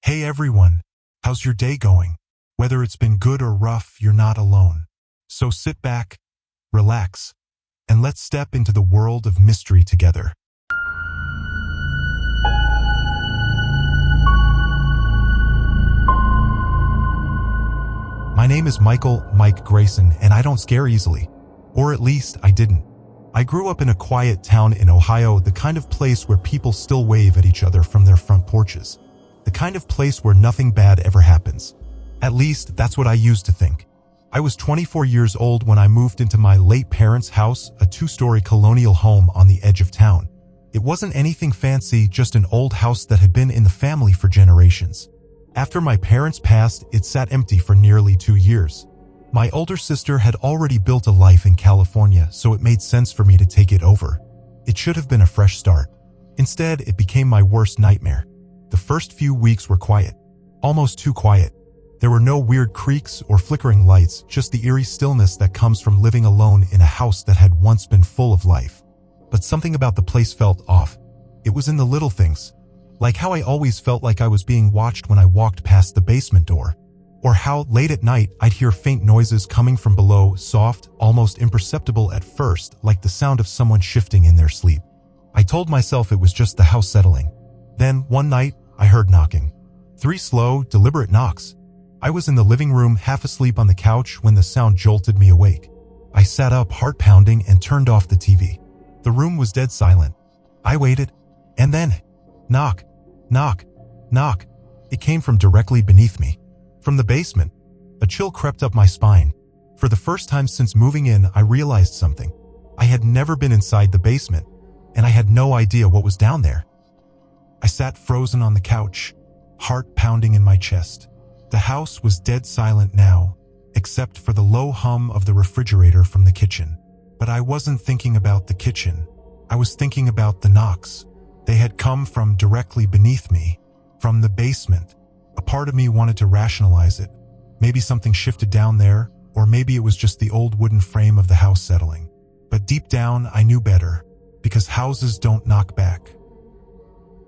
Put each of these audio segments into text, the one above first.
Hey everyone, how's your day going? Whether it's been good or rough, you're not alone. So sit back, relax, and let's step into the world of mystery together. My name is Mike Grayson, and I don't scare easily. Or at least, I didn't. I grew up in a quiet town in Ohio, the kind of place where people still wave at each other from their front porches. The kind of place where nothing bad ever happens. At least, that's what I used to think. I was 24 years old when I moved into my late parents' house, a two-story colonial home on the edge of town. It wasn't anything fancy, just an old house that had been in the family for generations. After my parents passed, it sat empty for nearly 2 years. My older sister had already built a life in California, so it made sense for me to take it over. It should have been a fresh start. Instead, it became my worst nightmare. The first few weeks were quiet. Almost too quiet. There were no weird creaks or flickering lights, just the eerie stillness that comes from living alone in a house that had once been full of life. But something about the place felt off. It was in the little things. Like how I always felt like I was being watched when I walked past the basement door. Or how, late at night, I'd hear faint noises coming from below, soft, almost imperceptible at first, like the sound of someone shifting in their sleep. I told myself it was just the house settling. Then, one night, I heard knocking. 3 slow, deliberate knocks. I was in the living room, half asleep on the couch, when the sound jolted me awake. I sat up, heart pounding, and turned off the TV. The room was dead silent. I waited. And then, knock, knock, knock. It came from directly beneath me. From the basement. A chill crept up my spine. For the first time since moving in, I realized something. I had never been inside the basement, and I had no idea what was down there. I sat frozen on the couch, heart pounding in my chest. The house was dead silent now, except for the low hum of the refrigerator from the kitchen. But I wasn't thinking about the kitchen. I was thinking about the knocks. They had come from directly beneath me, from the basement. A part of me wanted to rationalize it. Maybe something shifted down there, or maybe it was just the old wooden frame of the house settling. But deep down, I knew better, because houses don't knock back.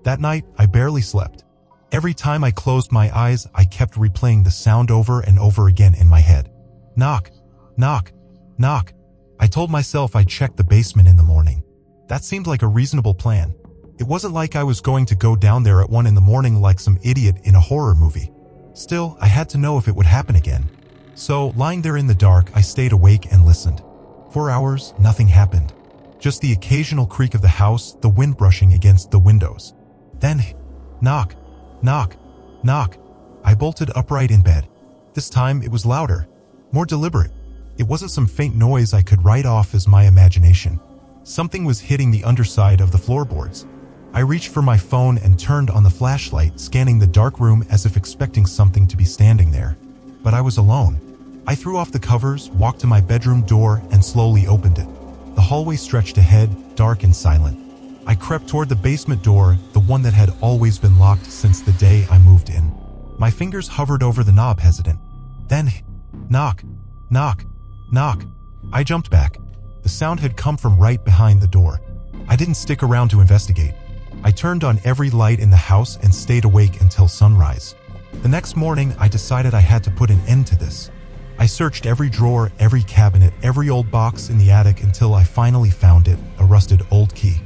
That night, I barely slept. Every time I closed my eyes, I kept replaying the sound over and over again in my head. Knock, knock, knock. I told myself I'd check the basement in the morning. That seemed like a reasonable plan. It wasn't like I was going to go down there at 1 in the morning like some idiot in a horror movie. Still, I had to know if it would happen again. So, lying there in the dark, I stayed awake and listened. For hours, nothing happened. Just the occasional creak of the house, the wind brushing against the windows. Then, knock, knock, knock. I bolted upright in bed. This time it was louder, more deliberate. It wasn't some faint noise I could write off as my imagination. Something was hitting the underside of the floorboards. I reached for my phone and turned on the flashlight, scanning the dark room as if expecting something to be standing there. But I was alone. I threw off the covers, walked to my bedroom door, and slowly opened it. The hallway stretched ahead, dark and silent. I crept toward the basement door, the one that had always been locked since the day I moved in. My fingers hovered over the knob, hesitant. Then, knock, knock, knock. I jumped back. The sound had come from right behind the door. I didn't stick around to investigate. I turned on every light in the house and stayed awake until sunrise. The next morning, I decided I had to put an end to this. I searched every drawer, every cabinet, every old box in the attic until I finally found it, a rusted old key.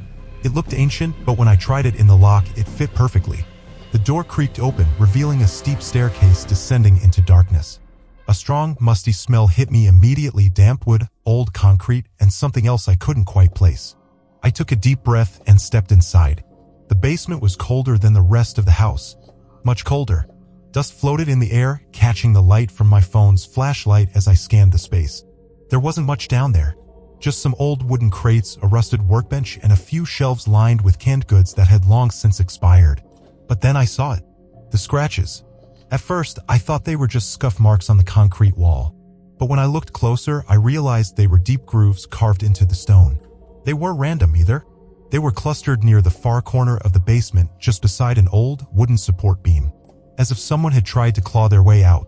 It looked ancient, but when I tried it in the lock, it fit perfectly. The door creaked open, revealing a steep staircase descending into darkness. A strong, musty smell hit me immediately, damp wood, old concrete, and something else I couldn't quite place. I took a deep breath and stepped inside. The basement was colder than the rest of the house. Much colder. Dust floated in the air, catching the light from my phone's flashlight as I scanned the space. There wasn't much down there. Just some old wooden crates, a rusted workbench, and a few shelves lined with canned goods that had long since expired. But then I saw it. The scratches. At first, I thought they were just scuff marks on the concrete wall. But when I looked closer, I realized they were deep grooves carved into the stone. They weren't random either. They were clustered near the far corner of the basement, just beside an old, wooden support beam. As if someone had tried to claw their way out.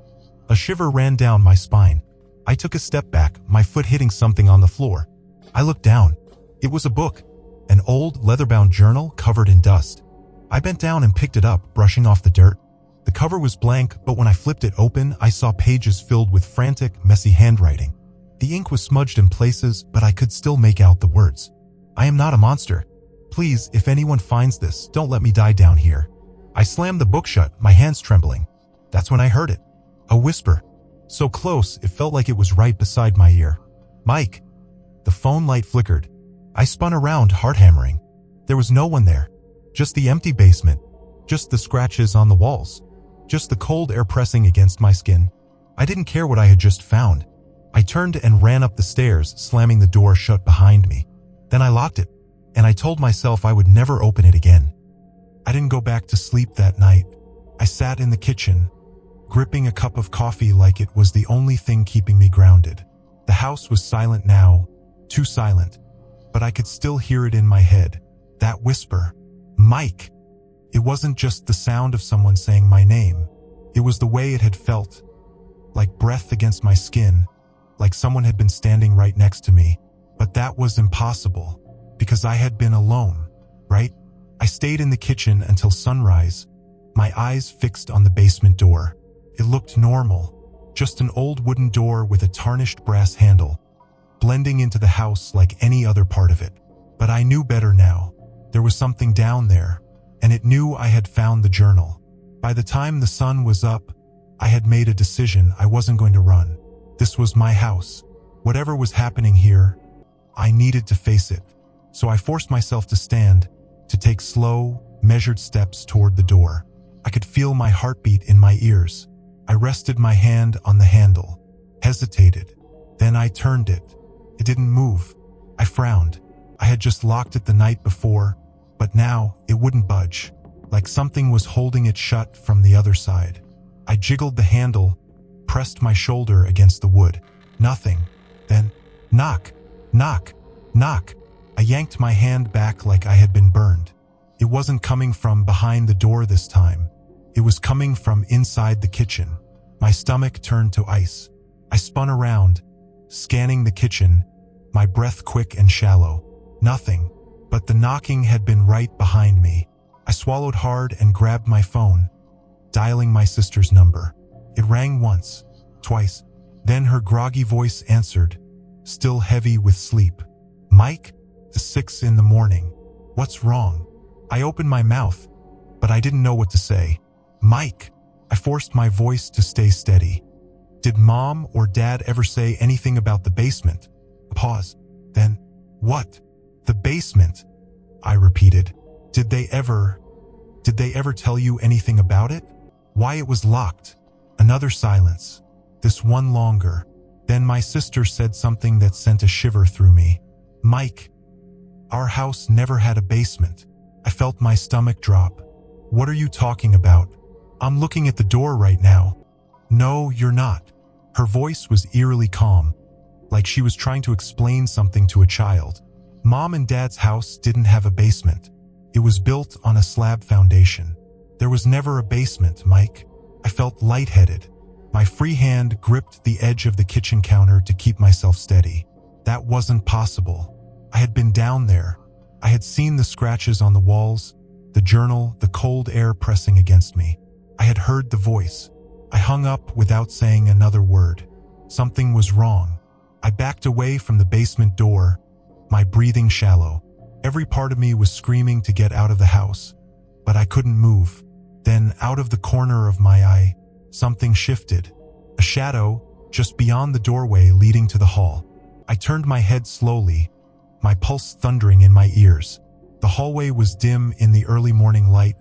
A shiver ran down my spine. I took a step back, my foot hitting something on the floor. I looked down. It was a book. An old, leather-bound journal covered in dust. I bent down and picked it up, brushing off the dirt. The cover was blank, but when I flipped it open, I saw pages filled with frantic, messy handwriting. The ink was smudged in places, but I could still make out the words. "I am not a monster. Please, if anyone finds this, don't let me die down here." I slammed the book shut, my hands trembling. That's when I heard it. A whisper. So close, it felt like it was right beside my ear. "Mike." The phone light flickered. I spun around, heart hammering. There was no one there. Just the empty basement. Just the scratches on the walls. Just the cold air pressing against my skin. I didn't care what I had just found. I turned and ran up the stairs, slamming the door shut behind me. Then I locked it, and I told myself I would never open it again. I didn't go back to sleep that night. I sat in the kitchen, gripping a cup of coffee like it was the only thing keeping me grounded. The house was silent now, too silent, but I could still hear it in my head. That whisper. "Mike." It wasn't just the sound of someone saying my name. It was the way it had felt. Like breath against my skin. Like someone had been standing right next to me. But that was impossible. Because I had been alone, right? I stayed in the kitchen until sunrise, my eyes fixed on the basement door. It looked normal. Just an old wooden door with a tarnished brass handle, blending into the house like any other part of it. But I knew better now. There was something down there. And it knew I had found the journal. By the time the sun was up, I had made a decision. I wasn't going to run. This was my house. Whatever was happening here, I needed to face it. So I forced myself to stand, to take slow, measured steps toward the door. I could feel my heartbeat in my ears. I rested my hand on the handle, hesitated. Then I turned it. It didn't move. I frowned. I had just locked it the night before, but now it wouldn't budge, like something was holding it shut from the other side. I jiggled the handle, pressed my shoulder against the wood. Nothing. Then, knock, knock, knock. I yanked my hand back like I had been burned. It wasn't coming from behind the door this time. It was coming from inside the kitchen. My stomach turned to ice. I spun around, scanning the kitchen, my breath quick and shallow. Nothing. But the knocking had been right behind me. I swallowed hard and grabbed my phone, dialing my sister's number. It rang once, twice. Then her groggy voice answered, still heavy with sleep. "Mike?" The 6 in the morning. "What's wrong?" I opened my mouth, but I didn't know what to say. "Mike." I forced my voice to stay steady. "Did Mom or Dad ever say anything about the basement?" A pause. Then, "What? The basement?" I repeated. Did they ever tell you anything about it? Why it was locked?" Another silence. This one longer. Then my sister said something that sent a shiver through me. "Mike, our house never had a basement." I felt my stomach drop. "What are you talking about? I'm looking at the door right now." "No, you're not." Her voice was eerily calm, like she was trying to explain something to a child. Mom and Dad's house didn't have a basement. It was built on a slab foundation. There was never a basement, Mike. I felt lightheaded. My free hand gripped the edge of the kitchen counter to keep myself steady. That wasn't possible. I had been down there. I had seen the scratches on the walls, the journal, the cold air pressing against me. I had heard the voice. I hung up without saying another word. Something was wrong. I backed away from the basement door, my breathing shallow. Every part of me was screaming to get out of the house, but I couldn't move. Then, out of the corner of my eye, something shifted. A shadow, just beyond the doorway leading to the hall. I turned my head slowly, my pulse thundering in my ears. The hallway was dim in the early morning light,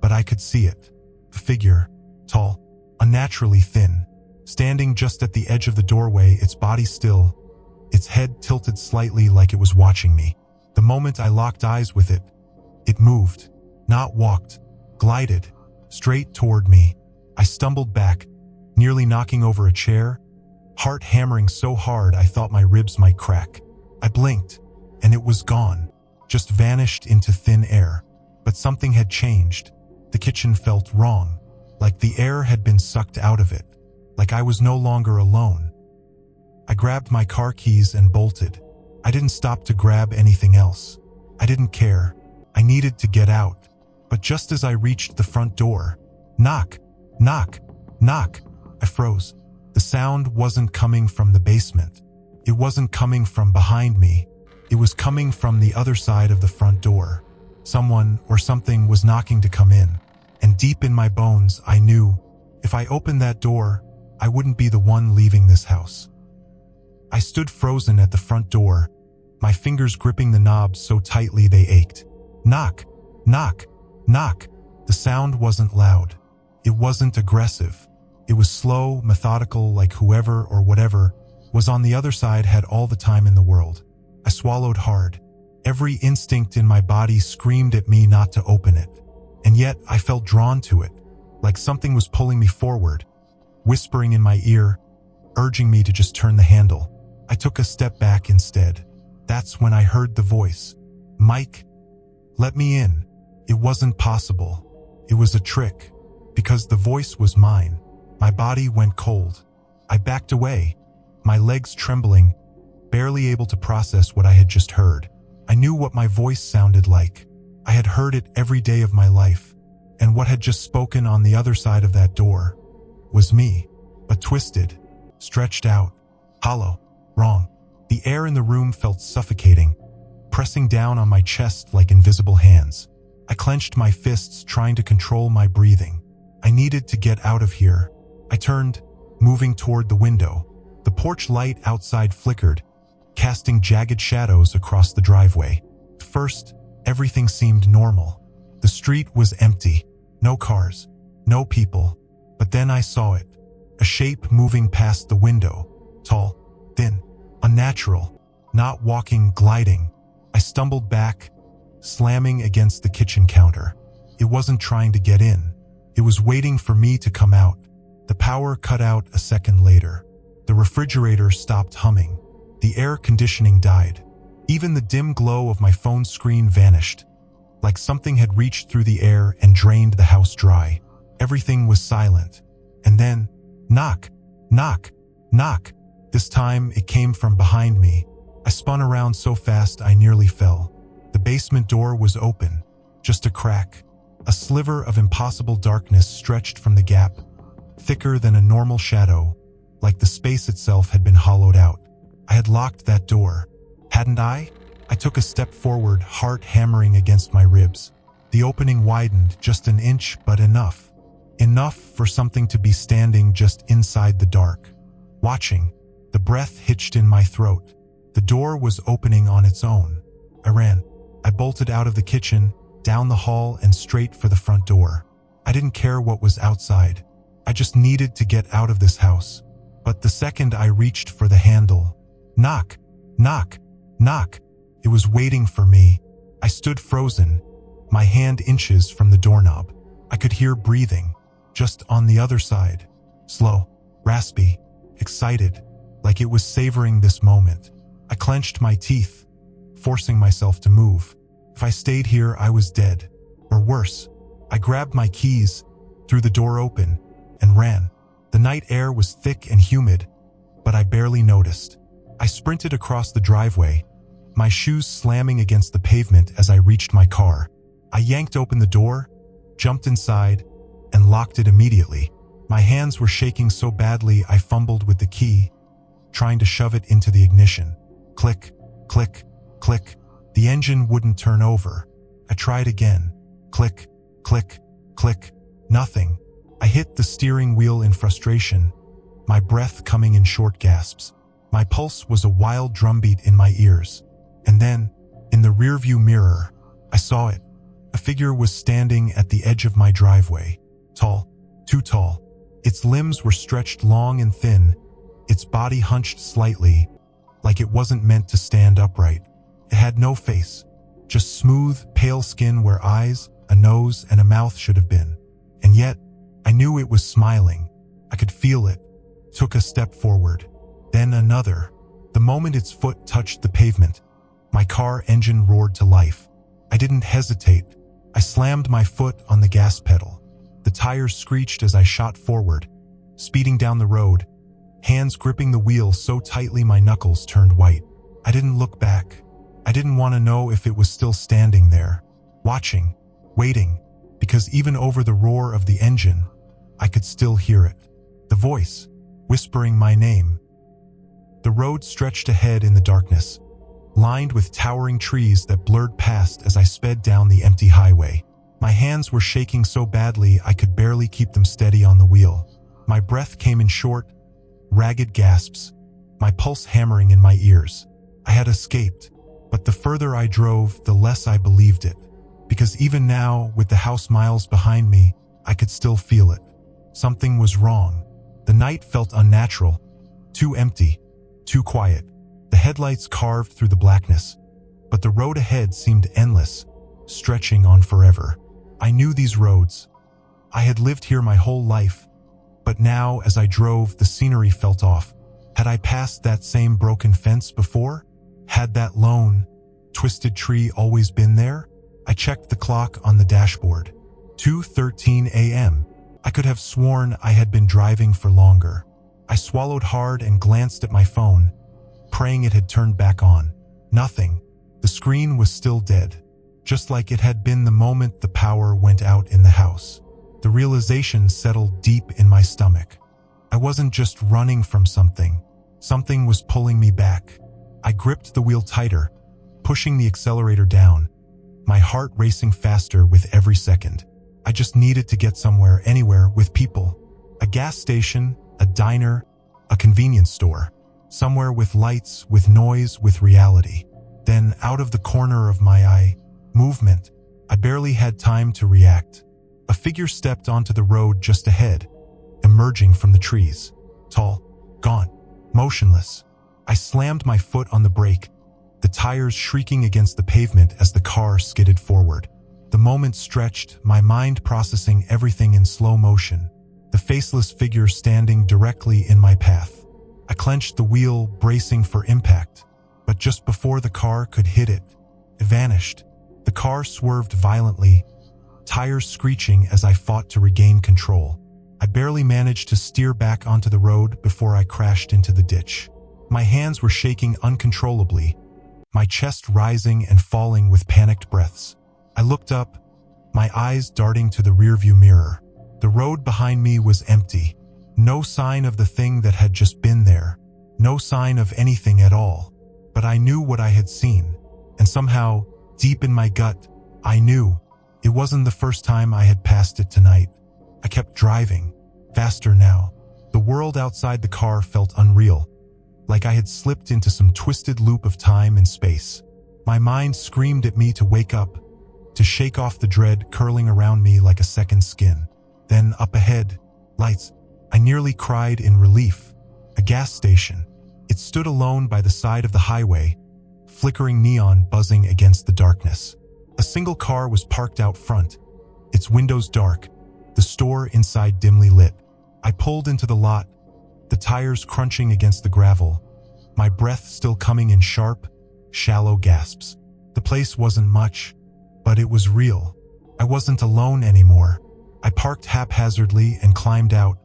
but I could see it. A figure, tall, unnaturally thin, standing just at the edge of the doorway, its body still, its head tilted slightly like it was watching me. The moment I locked eyes with it, it moved, not walked, glided, straight toward me. I stumbled back, nearly knocking over a chair, heart hammering so hard I thought my ribs might crack. I blinked, and it was gone, just vanished into thin air. But something had changed. The kitchen felt wrong, like the air had been sucked out of it, like I was no longer alone. I grabbed my car keys and bolted. I didn't stop to grab anything else. I didn't care. I needed to get out. But just as I reached the front door, knock, Knock, knock. I froze. The sound wasn't coming from the basement. It wasn't coming from behind me. It was coming from the other side of the front door. Someone or something was knocking to come in, and deep in my bones I knew if I opened that door, I wouldn't be the one leaving this house. I stood frozen at the front door, my fingers gripping the knobs so tightly they ached. Knock, knock, knock. The sound wasn't loud. It wasn't aggressive. It was slow, methodical, like whoever or whatever was on the other side had all the time in the world. I swallowed hard. Every instinct in my body screamed at me not to open it. And yet I felt drawn to it, like something was pulling me forward, whispering in my ear, urging me to just turn the handle. I took a step back instead. That's when I heard the voice. Mike, let me in. It wasn't possible. It was a trick. Because the voice was mine, my body went cold. I backed away, my legs trembling, barely able to process what I had just heard. I knew what my voice sounded like. I had heard it every day of my life, and what had just spoken on the other side of that door was me, but twisted, stretched out, hollow, wrong. The air in the room felt suffocating, pressing down on my chest like invisible hands. I clenched my fists, trying to control my breathing. I needed to get out of here. I turned, moving toward the window. The porch light outside flickered, casting jagged shadows across the driveway. At first, everything seemed normal. The street was empty, no cars, no people. But then I saw it, a shape moving past the window, tall, thin, unnatural, not walking, gliding. I stumbled back, slamming against the kitchen counter. It wasn't trying to get in. It was waiting for me to come out. The power cut out a second later. The refrigerator stopped humming. The air conditioning died. Even the dim glow of my phone screen vanished, like something had reached through the air and drained the house dry. Everything was silent. And then, knock, knock, knock. This time it came from behind me. I spun around so fast I nearly fell. The basement door was open, just a crack. A sliver of impossible darkness stretched from the gap, thicker than a normal shadow, like the space itself had been hollowed out. I had locked that door, hadn't I? I took a step forward, heart hammering against my ribs. The opening widened just an inch, but enough. Enough for something to be standing just inside the dark, watching. The breath hitched in my throat. The door was opening on its own. I ran. I bolted out of the kitchen, down the hall and straight for the front door. I didn't care what was outside. I just needed to get out of this house. But the second I reached for the handle, knock, knock, knock, it was waiting for me. I stood frozen, my hand inches from the doorknob. I could hear breathing, just on the other side. Slow, raspy, excited, like it was savoring this moment. I clenched my teeth, forcing myself to move. If I stayed here, I was dead. Or worse. I grabbed my keys, threw the door open, and ran. The night air was thick and humid, but I barely noticed. I sprinted across the driveway, my shoes slamming against the pavement as I reached my car. I yanked open the door, jumped inside, and locked it immediately. My hands were shaking so badly I fumbled with the key, trying to shove it into the ignition. Click, click, click. The engine wouldn't turn over. I tried again. Click, click, click. Nothing. I hit the steering wheel in frustration, my breath coming in short gasps. My pulse was a wild drumbeat in my ears. And then, in the rearview mirror, I saw it. A figure was standing at the edge of my driveway. Tall, too tall. Its limbs were stretched long and thin, its body hunched slightly, like it wasn't meant to stand upright. It had no face, just smooth, pale skin where eyes, a nose, and a mouth should have been. And yet, I knew it was smiling. I could feel it. Took a step forward, then another. The moment its foot touched the pavement, my car engine roared to life. I didn't hesitate. I slammed my foot on the gas pedal. The tires screeched as I shot forward, speeding down the road, hands gripping the wheel so tightly my knuckles turned white. I didn't look back. I didn't want to know if it was still standing there, watching, waiting, because even over the roar of the engine, I could still hear it. The voice, whispering my name. The road stretched ahead in the darkness, lined with towering trees that blurred past as I sped down the empty highway. My hands were shaking so badly I could barely keep them steady on the wheel. My breath came in short, ragged gasps, my pulse hammering in my ears. I had escaped, but the further I drove, the less I believed it. Because even now, with the house miles behind me, I could still feel it. Something was wrong. The night felt unnatural, too empty, too quiet. The headlights carved through the blackness, but the road ahead seemed endless, stretching on forever. I knew these roads. I had lived here my whole life, but now as I drove, the scenery felt off. Had I passed that same broken fence before? Had that lone, twisted tree always been there? I checked the clock on the dashboard. 2:13 a.m. I could have sworn I had been driving for longer. I swallowed hard and glanced at my phone, praying it had turned back on. Nothing. The screen was still dead, just like it had been the moment the power went out in the house. The realization settled deep in my stomach. I wasn't just running from something. Something was pulling me back. I gripped the wheel tighter, pushing the accelerator down, my heart racing faster with every second. I just needed to get somewhere, anywhere, with people. A gas station, a diner, a convenience store. Somewhere with lights, with noise, with reality. Then, out of the corner of my eye, movement. I barely had time to react. A figure stepped onto the road just ahead, emerging from the trees. Tall, gaunt, motionless. I slammed my foot on the brake, the tires shrieking against the pavement as the car skidded forward. The moment stretched, my mind processing everything in slow motion. The faceless figure standing directly in my path. I clenched the wheel, bracing for impact. But just before the car could hit it, it vanished. The car swerved violently, tires screeching as I fought to regain control. I barely managed to steer back onto the road before I crashed into the ditch. My hands were shaking uncontrollably, my chest rising and falling with panicked breaths. I looked up, my eyes darting to the rearview mirror. The road behind me was empty. No sign of the thing that had just been there. No sign of anything at all. But I knew what I had seen. And somehow, deep in my gut, I knew. It wasn't the first time I had passed it tonight. I kept driving, faster now. The world outside the car felt unreal, like I had slipped into some twisted loop of time and space. My mind screamed at me to wake up, to shake off the dread curling around me like a second skin. Then up ahead, lights. I nearly cried in relief. A gas station. It stood alone by the side of the highway, flickering neon buzzing against the darkness. A single car was parked out front, its windows dark, the store inside dimly lit. I pulled into the lot, the tires crunching against the gravel, my breath still coming in sharp, shallow gasps. The place wasn't much, but it was real. I wasn't alone anymore. I parked haphazardly and climbed out,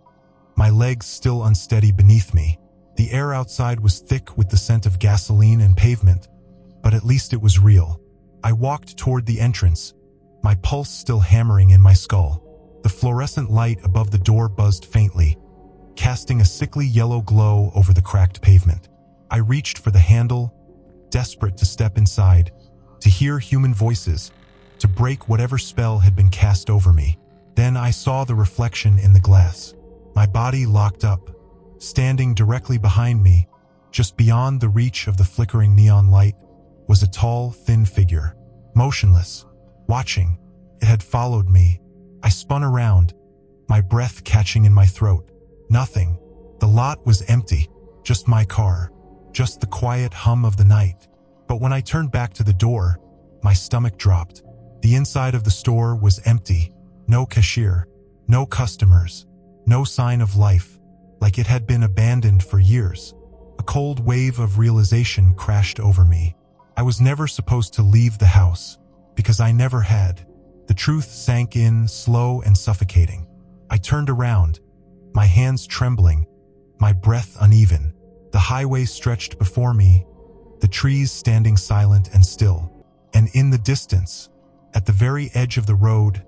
my legs still unsteady beneath me. The air outside was thick with the scent of gasoline and pavement, but at least it was real. I walked toward the entrance, my pulse still hammering in my skull. The fluorescent light above the door buzzed faintly, casting a sickly yellow glow over the cracked pavement. I reached for the handle, desperate to step inside, to hear human voices, to break whatever spell had been cast over me. Then I saw the reflection in the glass. My body locked up, standing directly behind me, just beyond the reach of the flickering neon light, was a tall, thin figure, motionless, watching. It had followed me. I spun around, my breath catching in my throat. Nothing. The lot was empty, just my car, just the quiet hum of the night. But when I turned back to the door, my stomach dropped. The inside of the store was empty. No cashier, no customers, no sign of life, like it had been abandoned for years. A cold wave of realization crashed over me. I was never supposed to leave the house, because I never had. The truth sank in, slow and suffocating. I turned around, my hands trembling, my breath uneven. The highway stretched before me, the trees standing silent and still. And in the distance, at the very edge of the road,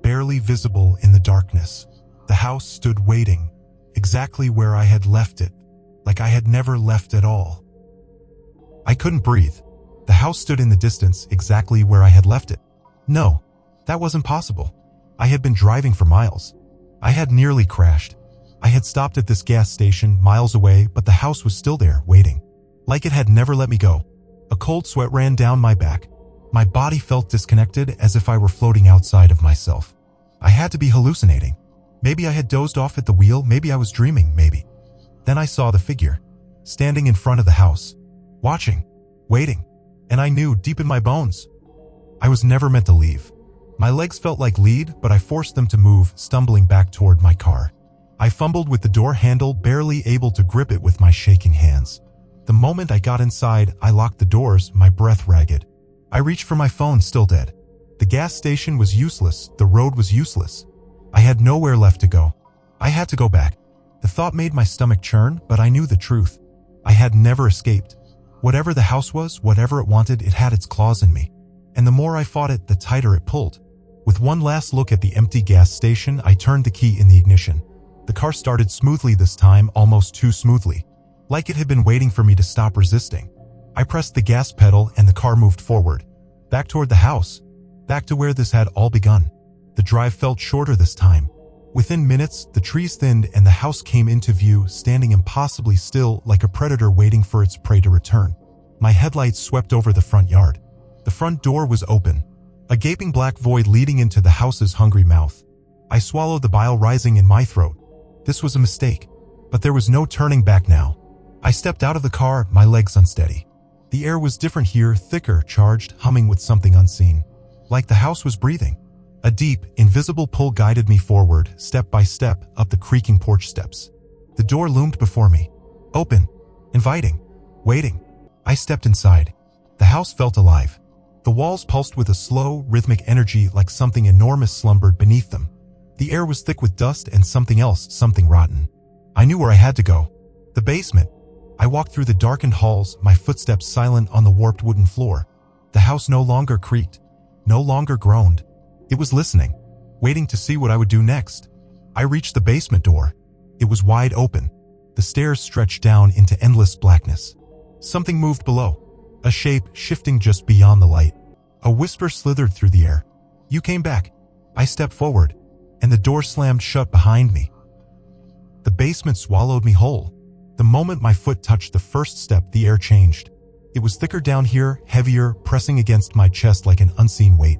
barely visible in the darkness, the The house stood waiting, exactly where I had left it, like I had never left at all. I couldn't breathe. The house stood in the distance, exactly where I had left it. No, that wasn't possible. I had been driving for miles. I had nearly crashed. I had stopped at this gas station miles away, but the house was still there, waiting. Like it had never let me go. A cold sweat ran down my back. My body felt disconnected, as if I were floating outside of myself. I had to be hallucinating. Maybe I had dozed off at the wheel, maybe I was dreaming, maybe. Then I saw the figure, standing in front of the house, watching, waiting, and I knew deep in my bones, I was never meant to leave. My legs felt like lead, but I forced them to move, stumbling back toward my car. I fumbled with the door handle, barely able to grip it with my shaking hands. The moment I got inside, I locked the doors, my breath ragged. I reached for my phone, still dead. The gas station was useless, the road was useless. I had nowhere left to go. I had to go back. The thought made my stomach churn, but I knew the truth. I had never escaped. Whatever the house was, whatever it wanted, it had its claws in me. And the more I fought it, the tighter it pulled. With one last look at the empty gas station, I turned the key in the ignition. The car started smoothly this time, almost too smoothly. Like it had been waiting for me to stop resisting. I pressed the gas pedal and the car moved forward. Back toward the house. Back to where this had all begun. The drive felt shorter this time. Within minutes, the trees thinned and the house came into view, standing impossibly still like a predator waiting for its prey to return. My headlights swept over the front yard. The front door was open. A gaping black void leading into the house's hungry mouth. I swallowed the bile rising in my throat. This was a mistake. But there was no turning back now. I stepped out of the car, my legs unsteady. The air was different here, thicker, charged, humming with something unseen. Like the house was breathing. A deep, invisible pull guided me forward, step by step, up the creaking porch steps. The door loomed before me. Open. Inviting. Waiting. I stepped inside. The house felt alive. The walls pulsed with a slow, rhythmic energy like something enormous slumbered beneath them. The air was thick with dust and something else, something rotten. I knew where I had to go. The basement. I walked through the darkened halls, my footsteps silent on the warped wooden floor. The house no longer creaked. No longer groaned. It was listening, waiting to see what I would do next. I reached the basement door. It was wide open. The stairs stretched down into endless blackness. Something moved below, a shape shifting just beyond the light. A whisper slithered through the air. You came back. I stepped forward, and the door slammed shut behind me. The basement swallowed me whole. The moment my foot touched the first step, the air changed. It was thicker down here, heavier, pressing against my chest like an unseen weight.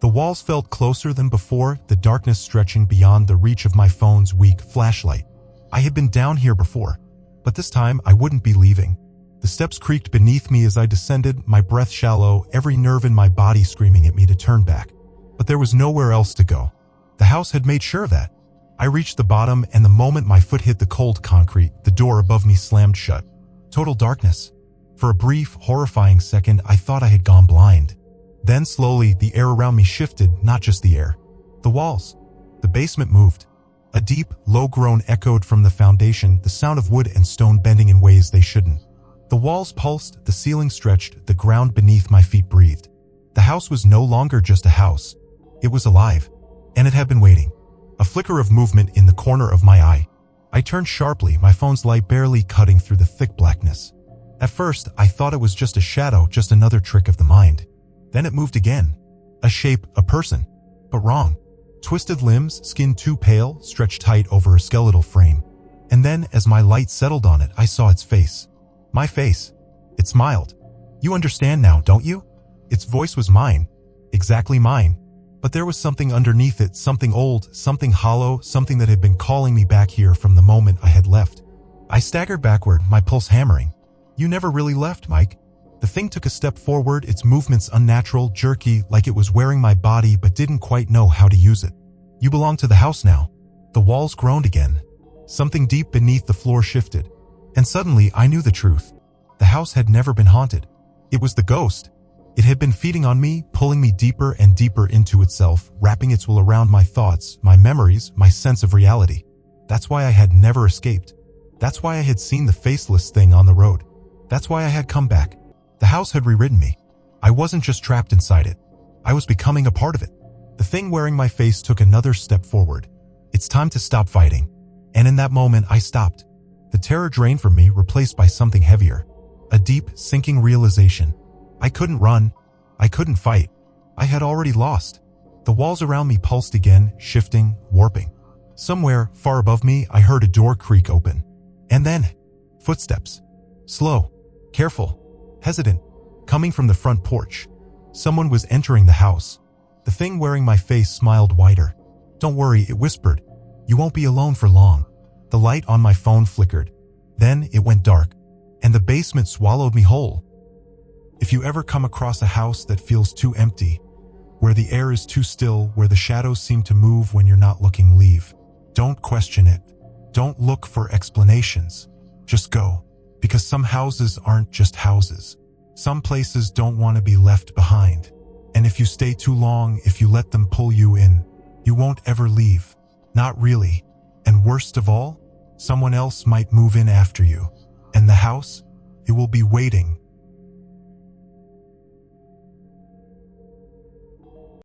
The walls felt closer than before, the darkness stretching beyond the reach of my phone's weak flashlight. I had been down here before, but this time I wouldn't be leaving. The steps creaked beneath me as I descended, my breath shallow, every nerve in my body screaming at me to turn back. But there was nowhere else to go. The house had made sure of that. I reached the bottom, and the moment my foot hit the cold concrete, the door above me slammed shut. Total darkness. For a brief, horrifying second, I thought I had gone blind. Then slowly, the air around me shifted, not just the air. The walls. The basement moved. A deep, low groan echoed from the foundation, the sound of wood and stone bending in ways they shouldn't. The walls pulsed, the ceiling stretched, the ground beneath my feet breathed. The house was no longer just a house. It was alive. And it had been waiting. A flicker of movement in the corner of my eye. I turned sharply, my phone's light barely cutting through the thick blackness. At first, I thought it was just a shadow, just another trick of the mind. Then it moved again. A shape, a person. But wrong. Twisted limbs, skin too pale, stretched tight over a skeletal frame. And then, as my light settled on it, I saw its face. My face. It smiled. You understand now, don't you? Its voice was mine. Exactly mine. But there was something underneath it, something old, something hollow, something that had been calling me back here from the moment I had left. I staggered backward, my pulse hammering. You never really left, Mike. The thing took a step forward, its movements unnatural, jerky, like it was wearing my body but didn't quite know how to use it. You belong to the house now. The walls groaned again. Something deep beneath the floor shifted. And suddenly I knew the truth. The house had never been haunted. It was the ghost. It had been feeding on me, pulling me deeper and deeper into itself, wrapping its will around my thoughts, my memories, my sense of reality. That's why I had never escaped. That's why I had seen the faceless thing on the road. That's why I had come back. The house had rewritten me. I wasn't just trapped inside it. I was becoming a part of it. The thing wearing my face took another step forward. It's time to stop fighting. And in that moment, I stopped. The terror drained from me, replaced by something heavier. A deep, sinking realization. I couldn't run. I couldn't fight. I had already lost. The walls around me pulsed again, shifting, warping. Somewhere, far above me, I heard a door creak open. And then, footsteps. Slow, careful, hesitant, coming from the front porch. Someone was entering the house. The thing wearing my face smiled wider. "Don't worry," it whispered. "You won't be alone for long." The light on my phone flickered. Then it went dark, and the basement swallowed me whole. If you ever come across a house that feels too empty, where the air is too still, where the shadows seem to move when you're not looking, leave. Don't question it. Don't look for explanations. Just go. Because some houses aren't just houses. Some places don't want to be left behind. And if you stay too long, if you let them pull you in, you won't ever leave. Not really. And worst of all, someone else might move in after you. And the house, it will be waiting